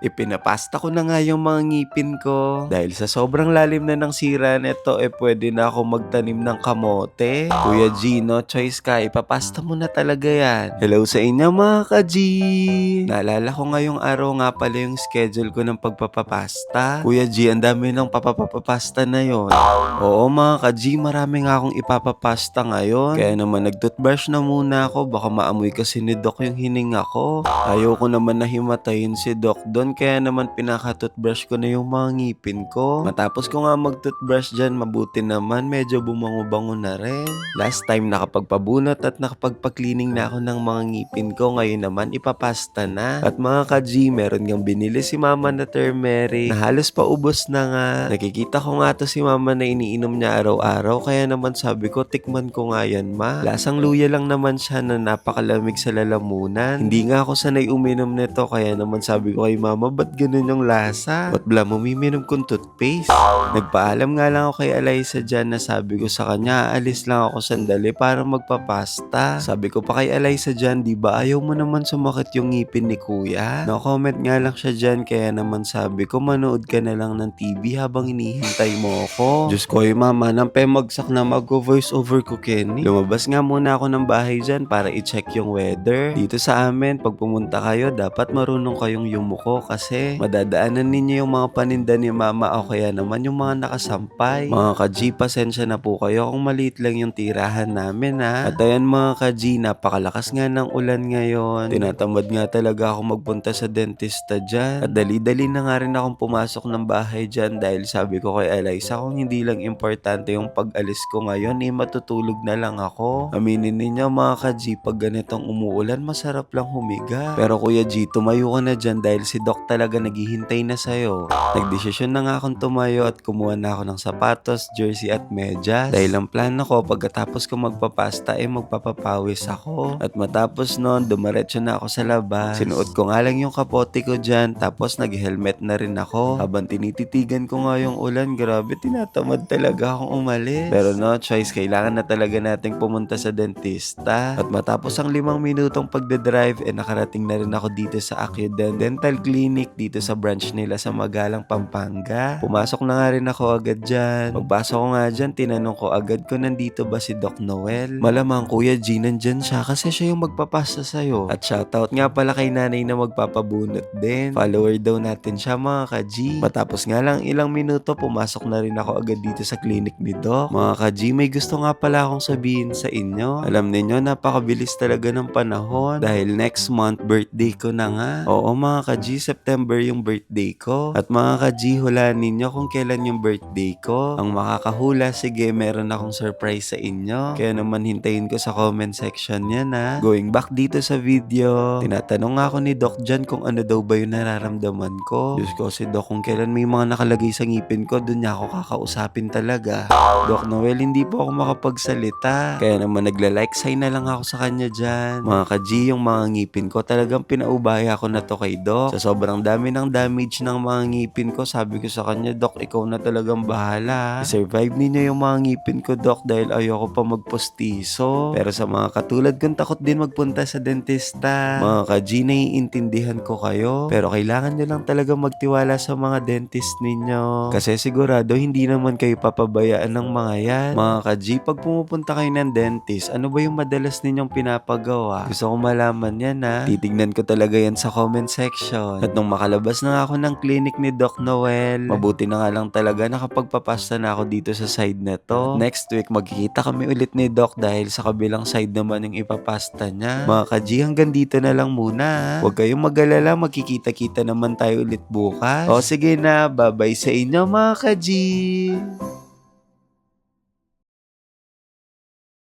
Ipinapasta ko na nga yung mga ngipin ko. Dahil sa sobrang lalim na ng sira nito, pwede na ako magtanim ng kamote. Kuya G, no choice ka. Ipapasta mo na talaga yan. Hello sa inyo mga ka-G! Naalala ko ngayong araw nga pala yung schedule ko ng pagpapapasta. Kuya G, ang dami ng papapapasta na yon. Oo mga ka-G, marami nga akong ipapapasta ngayon. Kaya naman nag-toothbrush na muna ako. Baka maamoy kasi ni Doc yung hininga ko. Ayoko naman na himatayin si Doc doon. Kaya naman pinaka-toothbrush ko na yung mga ngipin ko. Matapos ko nga mag-toothbrush dyan, mabuti naman medyo bumango-bango na rin. Last time nakapagpabunot at nakapagpa-cleaning na ako ng mga ngipin ko. Ngayon naman ipapasta na. At mga ka-G, meron ngang binili si mama na turmeric na halos paubos na nga. Nakikita ko nga to si mama na iniinom niya araw-araw. Kaya naman sabi ko, tikman ko nga yan ma. Lasang luya lang naman siya na napakalamig sa lalamunan. Hindi nga ako sanay uminom nito. Kaya naman sabi ko kay mama, ba't ganun yung lasa? Ba't bla mumiminom kong toothpaste? Nagpaalam nga lang ako kay Eliza dyan na sabi ko sa kanya, aalis lang ako sandali para magpapasta. Sabi ko pa kay Eliza dyan, di ba ayaw mo naman sumakit yung ngipin ni kuya? No-comment nga lang siya dyan, kaya naman sabi ko, manood ka na lang ng TV habang hinihintay mo ako. Diyos ko, mama, nang pemagsak na mag-voice over ko, Kenny. Lumabas nga muna ako ng bahay dyan para i-check yung weather. Dito sa amin, pag pumunta kayo, dapat marunong kayong yumuko kasi madadaanan ninyo yung mga paninda ni mama o kaya naman yung mga nakasampay. Mga ka-G, pasensya na po kayo kung maliit lang yung tirahan namin ha. At ayan mga ka-G, napakalakas nga ng ulan ngayon. Tinatamad nga talaga ako magpunta sa dentista dyan. At dali-dali na nga rin akong pumasok ng bahay dyan dahil sabi ko kay Eliza kung hindi lang importante yung pag-alis ko ngayon, matutulog na lang ako. Aminin ninyo mga ka-G, pag ganitong umuulan, masarap lang humiga. Pero Kuya G, tumayo ka na dyan dahil si Doc talaga naghihintay na sa'yo. Nagdesisyon na nga akong tumayo at kumuha na ako ng sapatos, jersey at medyas. Dahil ang plano ko, pagkatapos ko magpapasta, magpapapawis ako. At matapos nun, dumiretso na ako sa labas. Sinuot ko nga lang yung kapote ko dyan, tapos nag-helmet na rin ako. Habang tinititigan ko nga yung ulan, grabe, tinatamad talaga akong umalis. Pero no choice, kailangan na talaga nating pumunta sa dentista. At matapos ang 5 minutong pagdadrive, nakarating na rin ako dito sa Acudent Dental Clinic, dito sa branch nila sa Magalang, Pampanga. Pumasok na nga rin ako agad dyan. Pagpasok ko nga dyan, tinanong ko agad ko nandito ba si Doc Noel. Malamang Kuya G, nandyan siya kasi siya yung magpapasta sa'yo. At shoutout nga pala kay nanay na magpapabunot din. Follower daw natin siya mga ka-G. Matapos nga lang ilang minuto, pumasok na rin ako agad dito sa clinic ni Doc. Mga ka-G, may gusto nga pala akong sabihin sa inyo. Alam niyo, napakabilis talaga ng panahon dahil next month birthday ko na nga. Oo mga ka-G, September yung birthday ko. At mga ka-G, hulaan ninyo kung kailan yung birthday ko. Ang makakahula, sige, meron akong surprise sa inyo. Kaya naman hintayin ko sa comment section yan ha. Going back dito sa video, tinatanong nga ako ni Doc dyan kung ano daw ba yung nararamdaman ko. Diyos ko, si Doc kung kailan may mga nakalagay sa ngipin ko, dun niya ako kakausapin talaga. Doc Noel, hindi po ako makapagsalita. Kaya naman nagla-like sign na lang ako sa kanya dyan. Mga ka-G, yung mga ngipin ko, talagang pinaubaya ko na to kay Doc. Sa sobrang dami ng damage ng mga ngipin ko, sabi ko sa kanya, Doc, ikaw na talagang bahala. I-survive ninyo yung mga ngipin ko, Doc, dahil ayoko pa magpostiso. Pero sa mga katulad kong takot din magpunta sa dentista, mga ka-G, naiintindihan ko kayo. Pero kailangan nyo lang talaga magtiwala sa mga dentist ninyo. Kasi sigurado, hindi naman kayo papabayaan ng mga yan. Mga ka-G, pag pumupunta kayo ng dentist, ano ba yung madalas ninyong pinapagawa? Gusto ko malaman yan ha. Titignan ko talaga yan sa comment section. At nung makalabas na ako ng clinic ni Doc Noel, mabuti na nga lang talaga nakapagpapasta na ako dito sa side na to. Next week, magkikita kami ulit ni Doc dahil sa kabilang side naman yung ipapasta niya. Mga ka-G, hanggang dito na lang muna. Huwag kayong mag-alala, magkikita-kita naman tayo ulit bukas. O sige na, bye-bye sa inyo mga ka-G!